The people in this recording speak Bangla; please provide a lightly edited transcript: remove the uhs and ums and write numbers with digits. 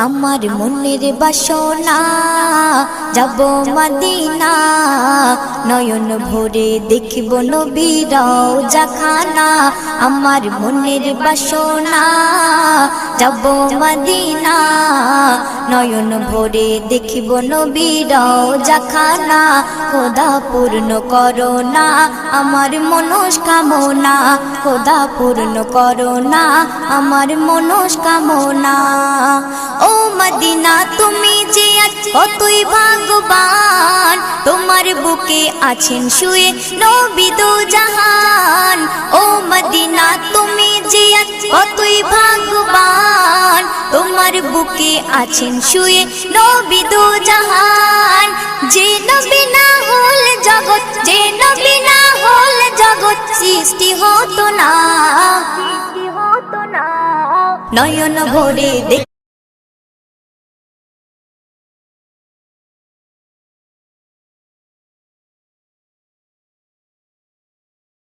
আমার মনের বাসনা যাব মদিনা, নয়ন ভরে দেখিব নবীর রওজাখানা। আমার মনের বাসনা যাব মদিনা, নয়ন ভরে দেখিব নবীর রওজাখানা। খোদা পূর্ণ করো না আমার মনস্কামনা, খোদা পূর্ণ করো না আমার মনস্কামনা। ও মদিনা তুমি যে আজ কতই ভাগ্যবান, তোমার বুকে আছেন শুয়ে নবী দো জাহান। ও মদিনা তুমি যে আজ কতই ভাগ্যবান, তোমার বুকে আছেন শুয়ে নবী দো জাহান। যে নবী না হল জগৎ, যে নবী না হল জগৎ সৃষ্টি হতো না। নয়ন ভরে